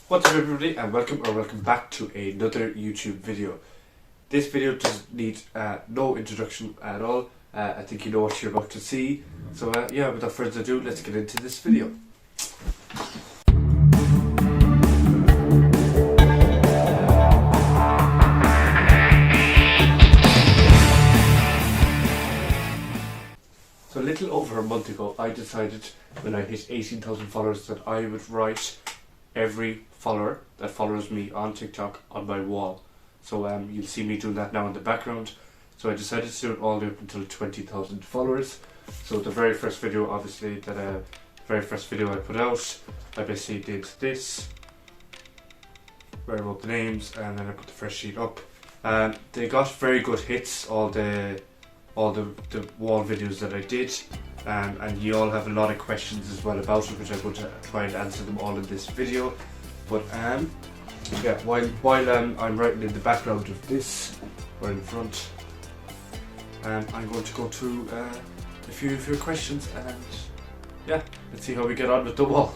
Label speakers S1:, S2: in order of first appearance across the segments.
S1: What's up everybody, and welcome back to another YouTube video. This video does need no introduction at all. I think you know what you're about to see. So yeah, without further ado, let's get into this video. So a little over a month ago, I decided when I hit 18,000 followers that I would write every follower that follows me on TikTok on my wall. So you'll see me doing that now in the background. So I decided to do it all the way up until 20,000 followers. So the very first video, obviously, I put out, I basically did this, where I wrote the names, and then I put the first sheet up. They got very good hits, all the wall videos that I did, and you all have a lot of questions as well about it, which I'm going to try and answer them all in this video. But yeah, while I'm writing in the background of this, or in front, I'm going to go through a few of your questions, and yeah, let's see how we get on with the wall.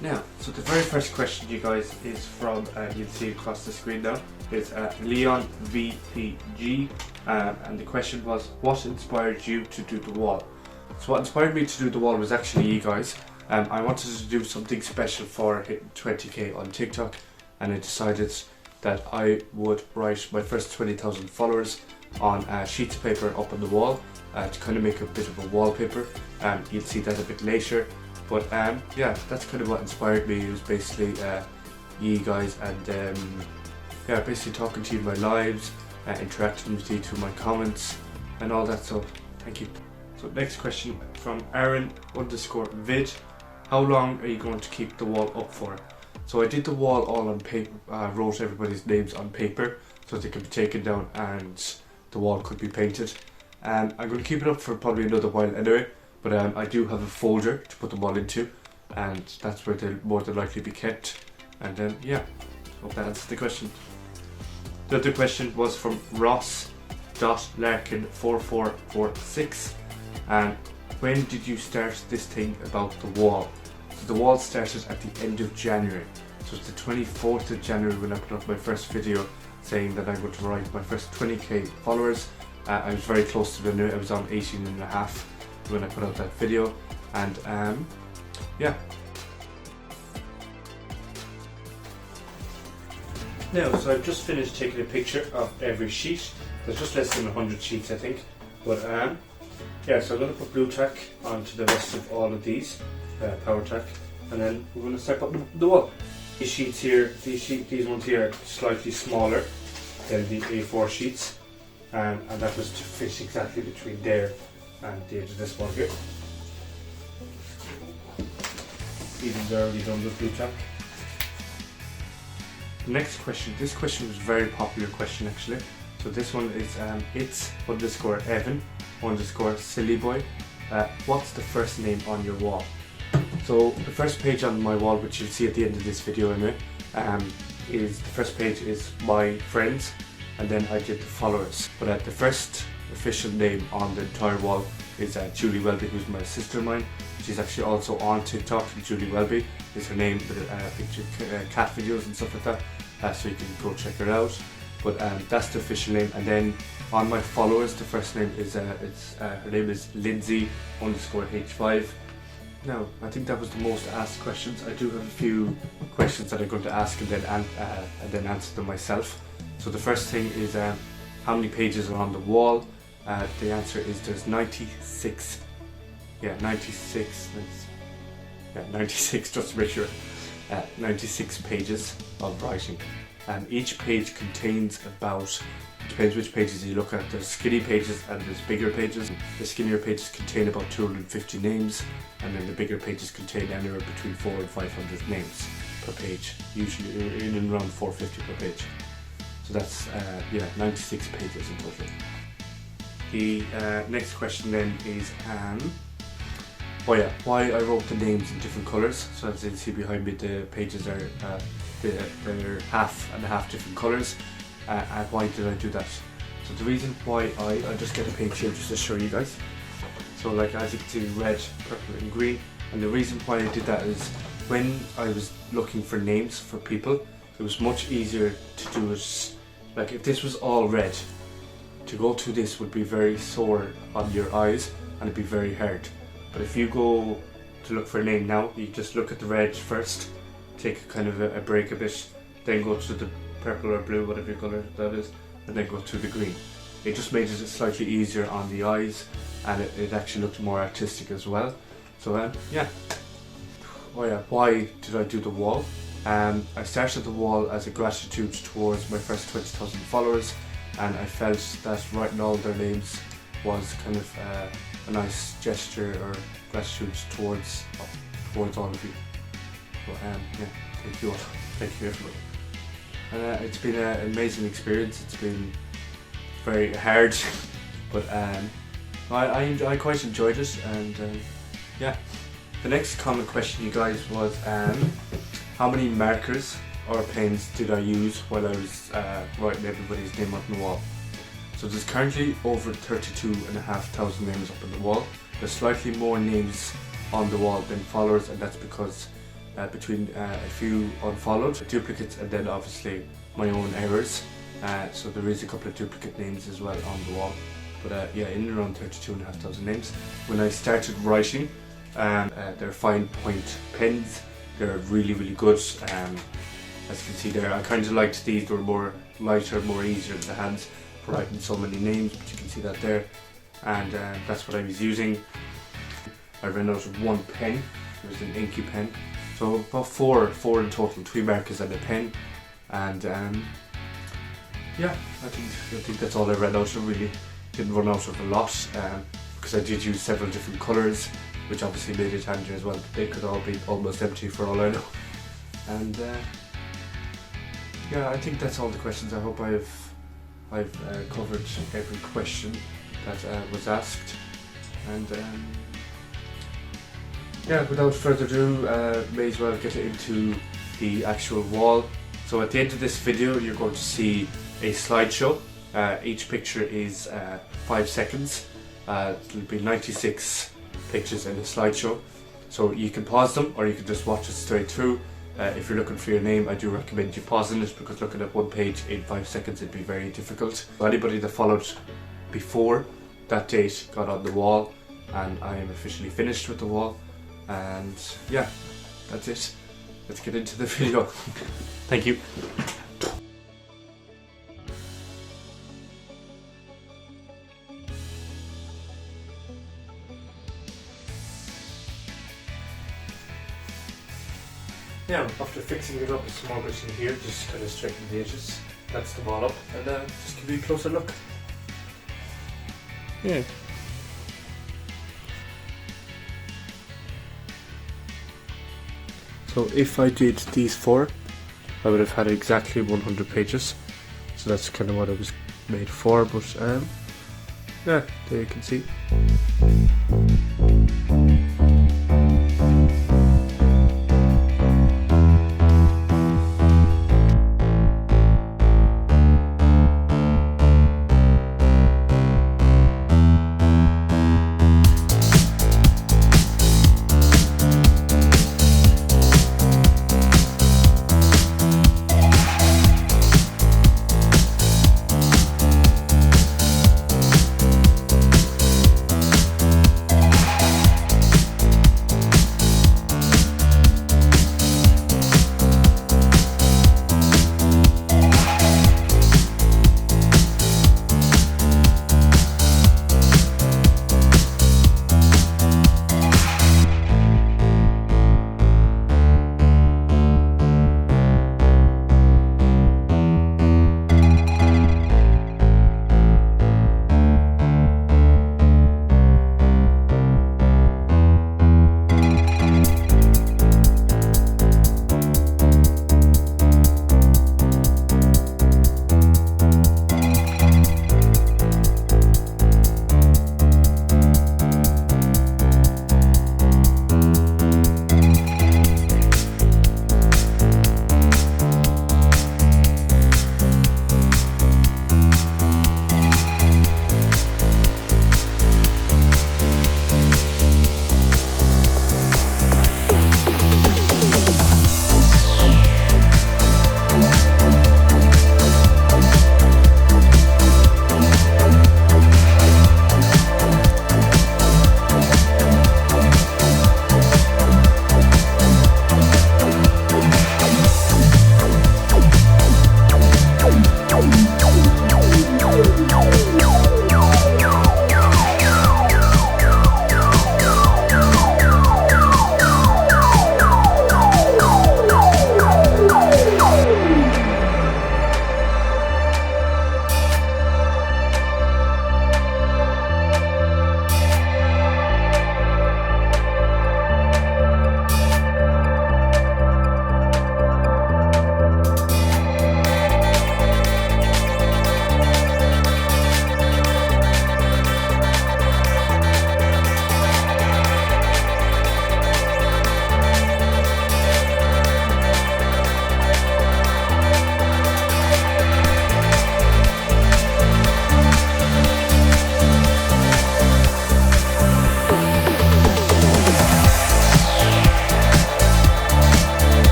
S1: Now, so the very first question, you guys, is from, you'll see across the screen now, is Leon VPG, and the question was, what inspired you to do the wall? So what inspired me to do the wall was actually you guys. I wanted to do something special for hitting 20k on TikTok, and I decided that I would write my first 20,000 followers on sheets of paper up on the wall to kind of make a bit of a wallpaper. You'll see that a bit later. But yeah, that's kind of what inspired me. It was basically you guys, and yeah, basically talking to you in my lives, interacting with you through my comments and all that. So thank you. So next question from Aaron_vid. How long are you going to keep the wall up for? So I did the wall all on paper, wrote everybody's names on paper so they could be taken down and the wall could be painted. I'm going to keep it up for probably another while anyway. But I do have a folder to put them all into, and that's where they'll more than likely be kept. And then yeah, hope that answers the question. The other question was from Ross.Larkin4446, and when did you start this thing about the wall? So the wall started at the end of January. So it's the 24th of January when I put up my first video saying that I'm going to write my first 20k followers. I was very close to the limit. I was on 18.5 when I put out that video, and yeah. Now, so I've just finished taking a picture of every sheet. There's just less than 100 sheets, I think, but yeah, so I'm going to put blue tack onto the rest of all of these, power tack, and then we're going to start putting the wall. These sheets here, these ones here are slightly smaller than the A4 sheets, and that was to fit exactly between there and the edge of this wall here. Even already done with blue tack. The next question, this question was a very popular question actually. So this one is it's_Evan_sillyboy. What's the first name on your wall? So the first page on my wall, which you'll see at the end of this video anyway, is the first page is my friends, and then I did the followers. But the first official name on the entire wall is Julie Welby, who's my sister of mine. She's actually also on TikTok. Julie Welby is her name, with picture cat videos and stuff like that. So you can go check her out. But that's the official name. And then on my followers, the first name is her name is Lindsay_H5. Now, I think that was the most asked questions. I do have a few questions that I'm going to ask and then answer them myself. So the first thing is how many pages are on the wall? The answer is there's 96. Yeah, 96. 96 just to make sure. 96 pages of writing. Each page contains about, depends which pages you look at, there's skinny pages and there's bigger pages. The skinnier pages contain about 250 names, and then the bigger pages contain anywhere between 400 and 500 names per page, usually in and around 450 per page. So that's 96 pages in total. The next question then is why I wrote the names in different colours. So as you can see behind me, the pages are they're half and half different colours. And why did I do that? So the reason why I'll just get a page here just to show you guys. So like as you can see, red, purple and green. And the reason why I did that is when I was looking for names for people, it was much easier to do it. Like if this was all red, to go through this would be very sore on your eyes and it'd be very hard. But if you go to look for a name now, you just look at the red first, take kind of a break a bit, then go to the purple or blue, whatever your colour that is, and then go to the green. It just made it slightly easier on the eyes, and it actually looked more artistic as well. So yeah. Why did I do the wall? I started the wall as a gratitude towards my first 20,000 followers, and I felt that writing all their names was kind of a nice gesture or gratitude towards all of you. So yeah, thank you all. Thank you everyone. And it's been an amazing experience. It's been very hard, but I quite enjoyed it. And yeah. The next common question, you guys, was how many markers or pens did I use while I was writing everybody's name on the wall? So there's currently over 32,500 names up on the wall. There's slightly more names on the wall than followers, and that's because between a few unfollowed, duplicates, and then obviously my own errors. So there is a couple of duplicate names as well on the wall. But yeah, in and around 32,500 names. When I started writing, they're fine point pens. They're really, really good. As you can see there, I kind of liked these. They were more lighter, more easier in the hands for writing so many names, but you can see that there. And that's what I was using. I ran out of one pen. It was an inky pen. So about four in total, 3 markers and a pen. And yeah, I think that's all I ran out of. Really didn't run out of a lot, because I did use several different colours, which obviously made it handy as well. They could all be almost empty for all I know. And yeah, I think that's all the questions. I hope I've covered every question that was asked. And yeah, without further ado, may as well get into the actual wall. So at the end of this video, you're going to see a slideshow. Each picture is 5 seconds. It'll be 96 pictures in a slideshow. So you can pause them or you can just watch it straight through. If you're looking for your name, I do recommend you pausing it, because looking at one page in 5 seconds it'd be very difficult. Anybody that followed before that date got on the wall, and I am officially finished with the wall. And yeah, that's it. Let's get into the video. Thank you. Yeah, after fixing it up a small bit in here, just kind of straighten the edges. That's the wall up, and just give you a closer look. Yeah. So if I did these 4, I would have had exactly 100 pages. So that's kind of what it was made for, but yeah, there you can see.